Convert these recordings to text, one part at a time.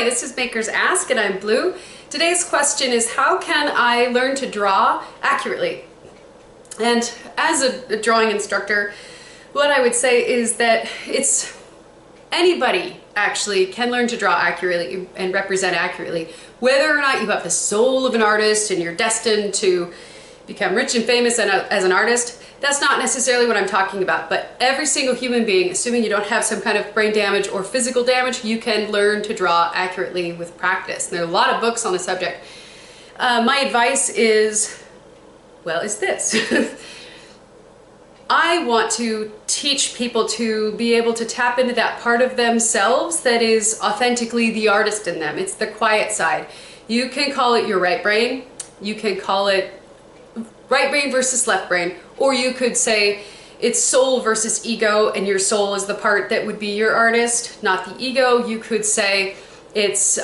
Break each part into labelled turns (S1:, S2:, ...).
S1: Hi, this is Makers Ask and I'm Blue. Today's question is, how can I learn to draw accurately? And as a drawing instructor, what I would say is that anybody actually can learn to draw accurately and represent accurately. Whether or not you have the soul of an artist and you're destined to become rich and famous as an artist, that's not necessarily what I'm talking about. But every single human being, assuming you don't have some kind of brain damage or physical damage, you can learn to draw accurately with practice. And there are a lot of books on the subject. My advice is this. I want to teach people to be able to tap into that part of themselves that is authentically the artist in them. It's the quiet side. You can call it your right brain. You can call it right brain versus left brain. Or you could say it's soul versus ego, and your soul is the part that would be your artist, not the ego. You could say it's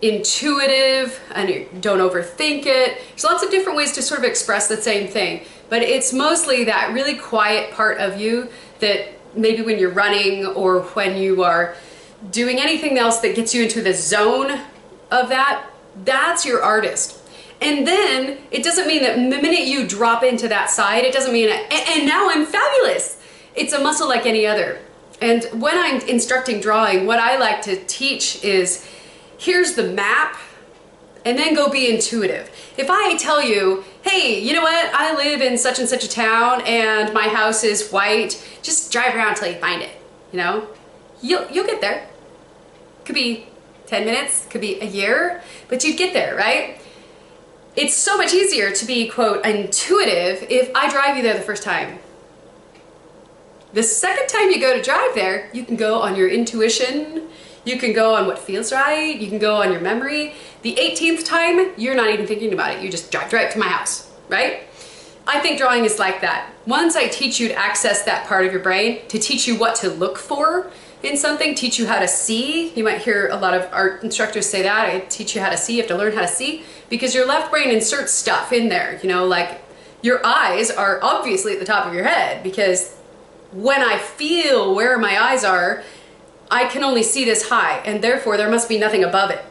S1: intuitive and don't overthink it. There's lots of different ways to sort of express the same thing, but it's mostly that really quiet part of you that maybe when you're running or when you are doing anything else that gets you into the zone of that's your artist. And then it doesn't mean that the minute you drop into that side, it doesn't mean, and now I'm fabulous. It's a muscle like any other. And when I'm instructing drawing, what I like to teach is, here's the map, and then go be intuitive. If I tell you, hey, you know what, I live in such and such a town and my house is white, just drive around till you find it, you know? You'll get there. Could be 10 minutes, could be a year, but you'd get there, right? It's so much easier to be, quote, intuitive if I drive you there the first time. The second time you go to drive there, you can go on your intuition, you can go on what feels right, you can go on your memory. The 18th time, you're not even thinking about it. You just drive right to my house, right? I think drawing is like that. Once I teach you to access that part of your brain, to teach you what to look for in something, teach you how to see. You might hear a lot of art instructors say that. I teach you how to see. You have to learn how to see, because your left brain inserts stuff in there. You know, like your eyes are obviously at the top of your head, because when I feel where my eyes are, I can only see this high, and therefore there must be nothing above it.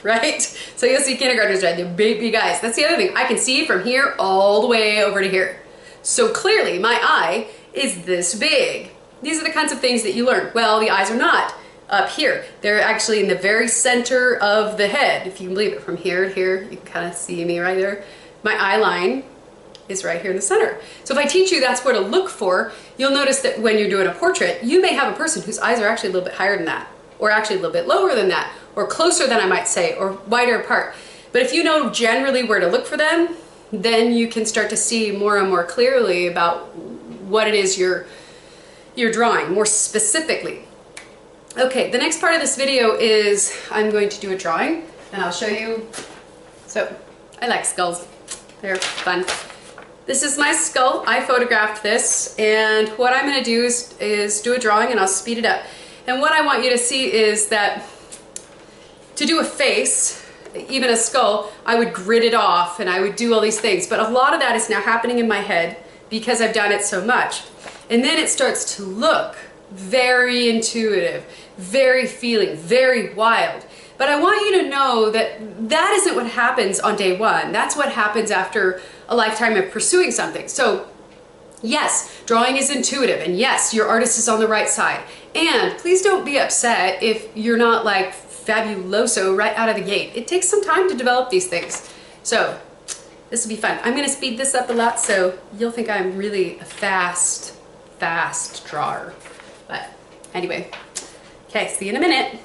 S1: Right? So you'll see kindergartners draw the big, big eyes. That's the other thing. I can see from here all the way over to here. So clearly my eye is this big. These are the kinds of things that you learn. Well, the eyes are not up here. They're actually in the very center of the head. If you can believe it, from here to here, you can kind of see me right there. My eye line is right here in the center. So if I teach you that's where to look for, you'll notice that when you're doing a portrait, you may have a person whose eyes are actually a little bit higher than that, or actually a little bit lower than that, or closer than I might say, or wider apart. But if you know generally where to look for them, then you can start to see more and more clearly about what it is you're drawing, more specifically. Okay, the next part of this video is I'm going to do a drawing, and I'll show you. So, I like skulls. They're fun. This is my skull. I photographed this, and what I'm going to do is do a drawing, and I'll speed it up. And what I want you to see is that to do a face, even a skull, I would grid it off and I would do all these things. But a lot of that is now happening in my head because I've done it so much. And then it starts to look very intuitive, very feeling, very wild. But I want you to know that that isn't what happens on day one. That's what happens after a lifetime of pursuing something. So yes, drawing is intuitive, and yes, your artist is on the right side. And please don't be upset if you're not like fabuloso right out of the gate. It takes some time to develop these things. So this will be fun. I'm gonna speed this up a lot so you'll think I'm really a fast drawer. But anyway, okay, see you in a minute.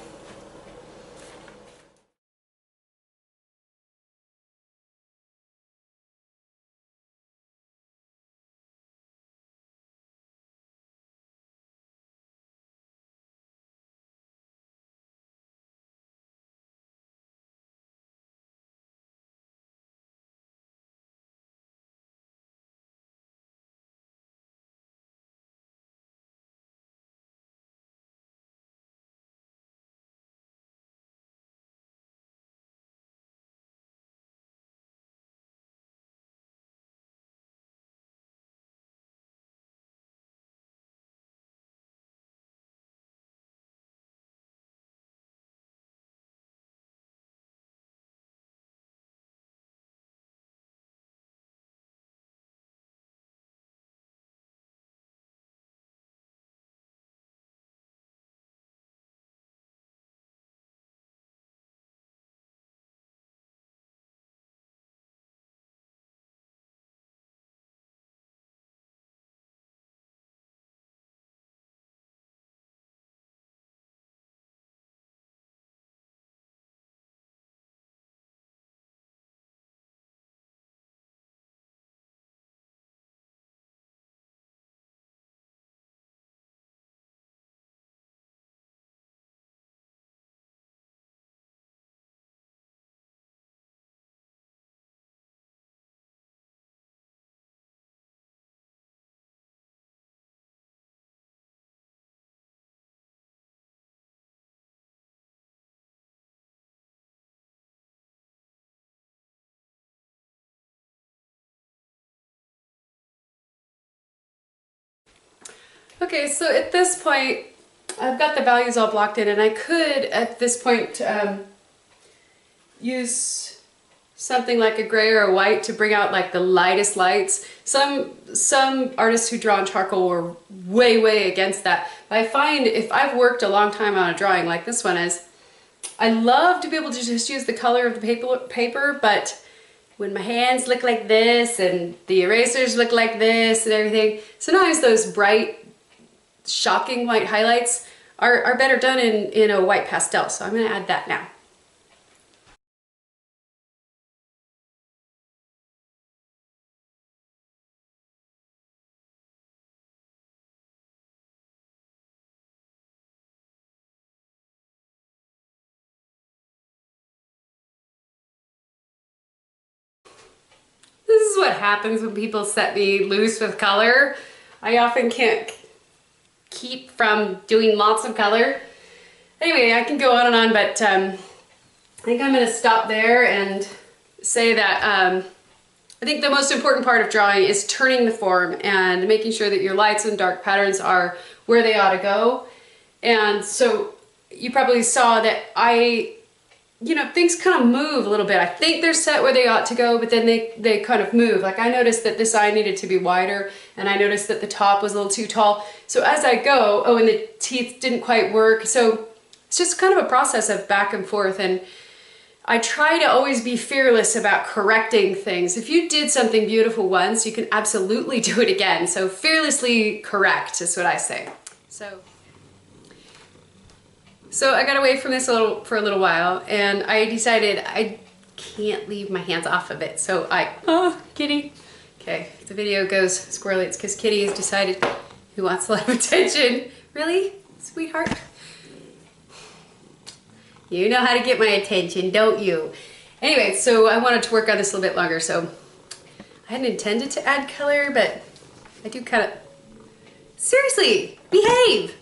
S1: Okay, so at this point, I've got the values all blocked in, and I could, at this point, use something like a gray or a white to bring out like the lightest lights. Some artists who draw in charcoal were way against that. But I find if I've worked a long time on a drawing like this one is, I love to be able to just use the color of the paper, but when my hands look like this and the erasers look like this and everything, sometimes those bright, shocking white highlights are better done in a white pastel. So I'm going to add that now. This is what happens when people set me loose with color. I often can't keep from doing lots of color. Anyway, I can go on and on, but I think I'm going to stop there and say that I think the most important part of drawing is turning the form and making sure that your lights and dark patterns are where they ought to go. And so you probably saw that things kind of move a little bit. I think they're set where they ought to go, but then they kind of move. Like I noticed that this eye needed to be wider, and I noticed that the top was a little too tall. So as I go, oh, and the teeth didn't quite work. So it's just kind of a process of back and forth, and I try to always be fearless about correcting things. If you did something beautiful once, you can absolutely do it again. So fearlessly correct is what I say. So I got away from this for a little while, and I decided I can't leave my hands off of it. So oh, Kitty. Okay, if the video goes squirrely, it's because Kitty has decided he wants a lot of attention. Really, sweetheart? You know how to get my attention, don't you? Anyway, so I wanted to work on this a little bit longer, so I hadn't intended to add color, but I do kind of... Seriously, behave!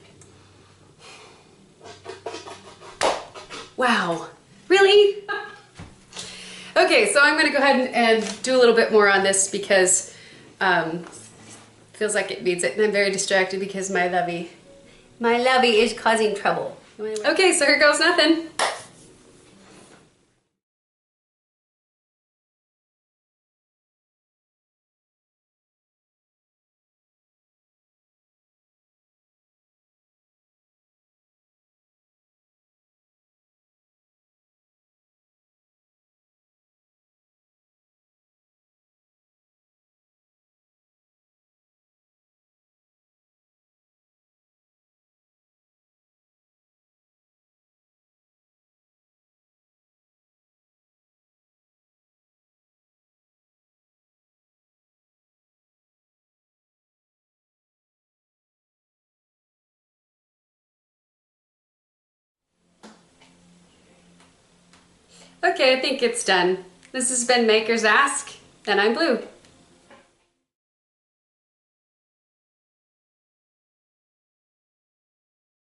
S1: Wow, really? Okay, so I'm gonna go ahead and do a little bit more on this because feels like it needs it, and I'm very distracted because my lovey is causing trouble. Okay, so here goes nothing. Okay, I think it's done. This has been Maker's Ask, and I'm Blue.